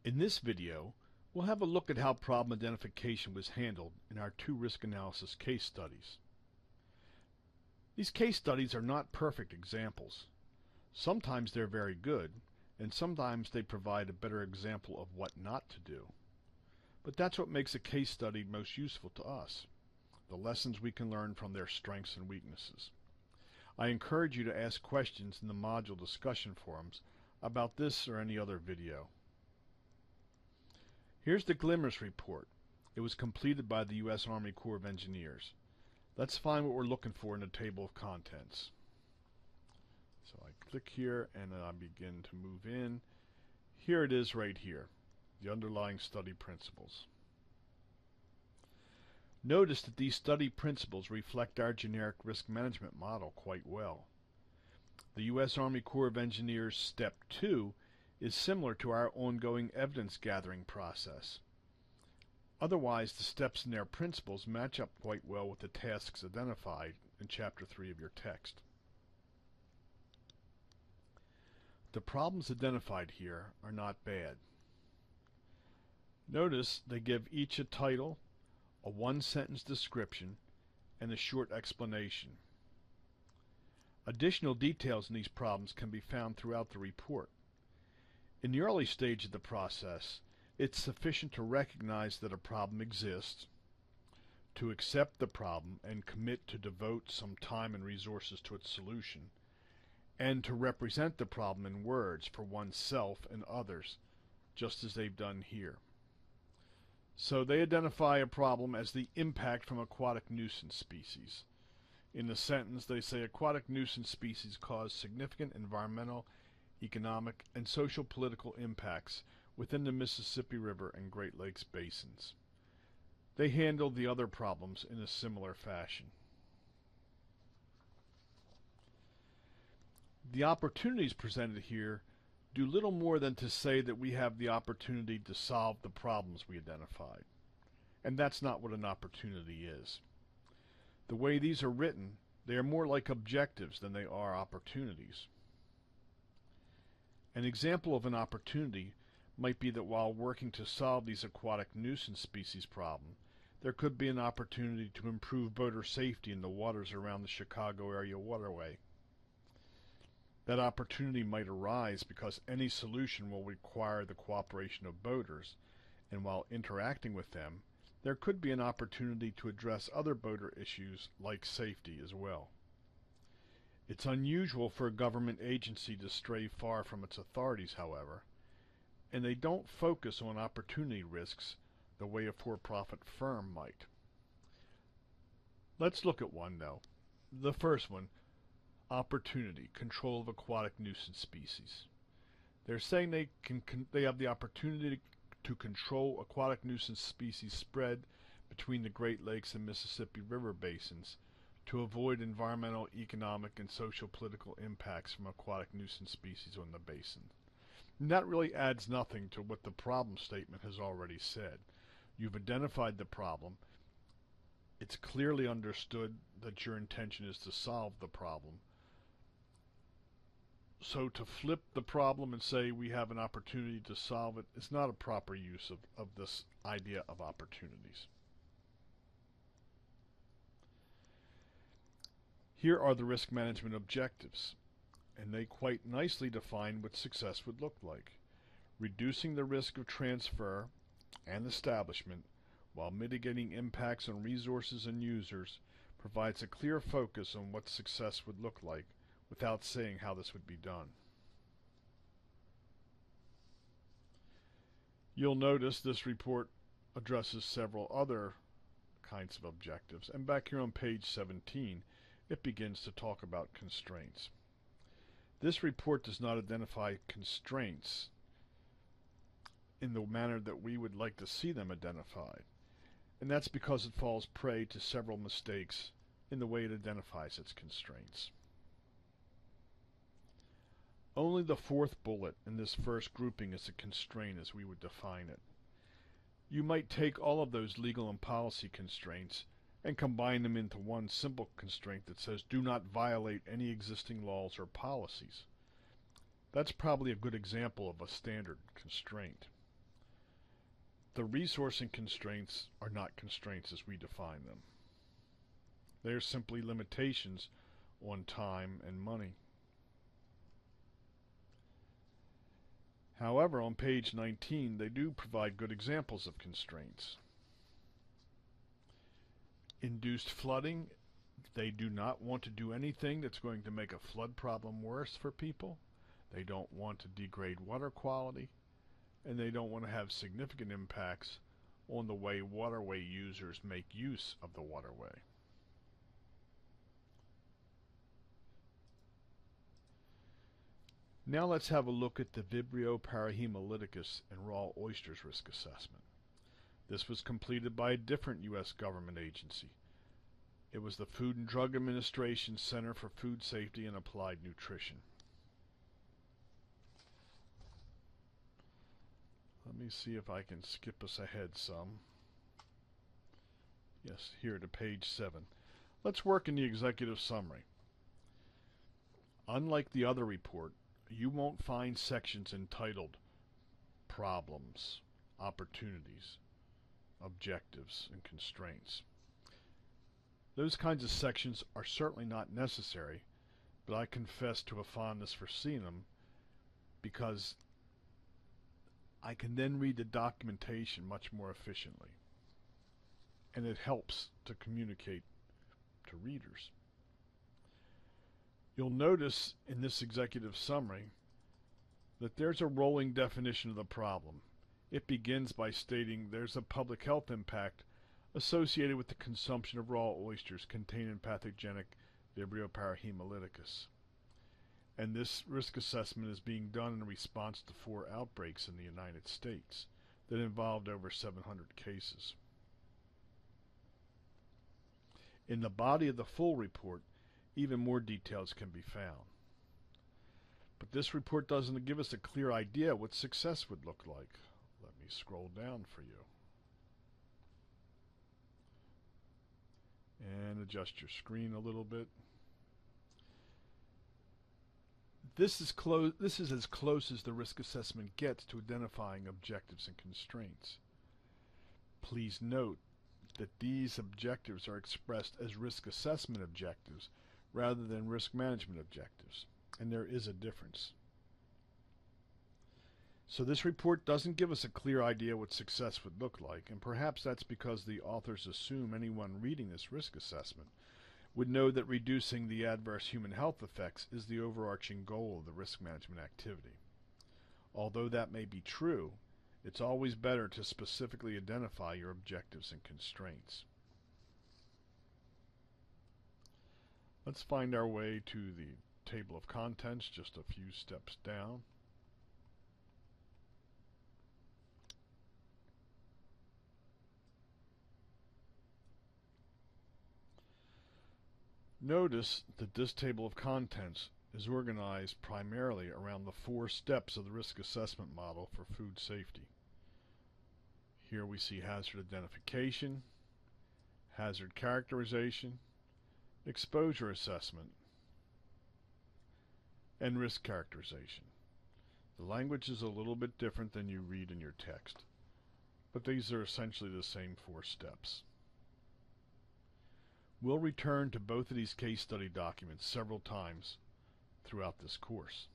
In this video, we'll have a look at how problem identification was handled in our two risk analysis case studies. These case studies are not perfect examples. Sometimes they're very good, and sometimes they provide a better example of what not to do. But that's what makes a case study most useful to us, the lessons we can learn from their strengths and weaknesses. I encourage you to ask questions in the module discussion forums about this or any other video. Here's the Glimmers report. It was completed by the U.S. Army Corps of Engineers. Let's find what we're looking for in the table of contents. So I click here and I begin to move in. Here it is right here, the underlying study principles. Notice that these study principles reflect our generic risk management model quite well. The U.S. Army Corps of Engineers Step 2 is similar to our ongoing evidence gathering process. Otherwise, the steps in their principles match up quite well with the tasks identified in Chapter 3 of your text. The problems identified here are not bad. Notice they give each a title, a one-sentence description, and a short explanation. Additional details in these problems can be found throughout the report. In the early stage of the process, it's sufficient to recognize that a problem exists, to accept the problem and commit to devote some time and resources to its solution, and to represent the problem in words for oneself and others, just as they've done here. So they identify a problem as the impact from aquatic nuisance species. In the sentence, they say aquatic nuisance species cause significant environmental, economic, and social political impacts within the Mississippi River and Great Lakes basins. They handled the other problems in a similar fashion. The opportunities presented here do little more than to say that we have the opportunity to solve the problems we identified. And that's not what an opportunity is. The way these are written, they are more like objectives than they are opportunities. An example of an opportunity might be that while working to solve these aquatic nuisance species problem, there could be an opportunity to improve boater safety in the waters around the Chicago area waterway. That opportunity might arise because any solution will require the cooperation of boaters, and while interacting with them, there could be an opportunity to address other boater issues like safety as well. It's unusual for a government agency to stray far from its authorities, however, and they don't focus on opportunity risks the way a for-profit firm might. Let's look at one, though. The first one, opportunity, control of aquatic nuisance species. They're saying they have the opportunity to control aquatic nuisance species spread between the Great Lakes and Mississippi River basins to avoid environmental, economic, and social political impacts from aquatic nuisance species on the basin. And that really adds nothing to what the problem statement has already said. You've identified the problem. It's clearly understood that your intention is to solve the problem. So to flip the problem and say we have an opportunity to solve it is not a proper use of this idea of opportunities. Here are the risk management objectives, and they quite nicely define what success would look like. Reducing the risk of transfer and establishment while mitigating impacts on resources and users provides a clear focus on what success would look like without saying how this would be done. You'll notice this report addresses several other kinds of objectives, and back here on page 17 it begins to talk about constraints. This report does not identify constraints in the manner that we would like to see them identified, and that's because it falls prey to several mistakes in the way it identifies its constraints. Only the fourth bullet in this first grouping is a constraint as we would define it. You might take all of those legal and policy constraints and combine them into one simple constraint that says do not violate any existing laws or policies. That's probably a good example of a standard constraint. the resourcing constraints are not constraints as we define them. They are simply limitations on time and money. However, on page 19, they do provide good examples of constraints. Induced flooding, they do not want to do anything that's going to make a flood problem worse for people. They don't want to degrade water quality, and they don't want to have significant impacts on the way waterway users make use of the waterway. Now let's have a look at the Vibrio parahemolyticus and raw oysters risk assessment. This was completed by a different U.S. government agency. It was the Food and Drug Administration Center for Food Safety and Applied Nutrition. Let me see if I can skip us ahead some. Yes, here to page 7. Let's work in the executive summary. Unlike the other report, you won't find sections entitled Problems, Opportunities, Objectives, and Constraints. Those kinds of sections are certainly not necessary, but I confess to a fondness for seeing them because I can then read the documentation much more efficiently, and it helps to communicate to readers. You'll notice in this executive summary that there's a rolling definition of the problem. It begins by stating there's a public health impact associated with the consumption of raw oysters containing pathogenic Vibrio parahemolyticus. And this risk assessment is being done in response to 4 outbreaks in the United States that involved over 700 cases. In the body of the full report, even more details can be found. But this report doesn't give us a clear idea what success would look like. Let me scroll down for you. And adjust your screen a little bit. This is as close as the risk assessment gets to identifying objectives and constraints. Please note that these objectives are expressed as risk assessment objectives rather than risk management objectives, and there is a difference. So this report doesn't give us a clear idea what success would look like, and perhaps that's because the authors assume anyone reading this risk assessment would know that reducing the adverse human health effects is the overarching goal of the risk management activity. Although that may be true, it's always better to specifically identify your objectives and constraints. Let's find our way to the table of contents just a few steps down. Notice that this table of contents is organized primarily around the 4 steps of the risk assessment model for food safety. Here we see hazard identification, hazard characterization, exposure assessment, and risk characterization. The language is a little bit different than you read in your text, but these are essentially the same 4 steps. We'll return to both of these case study documents several times throughout this course.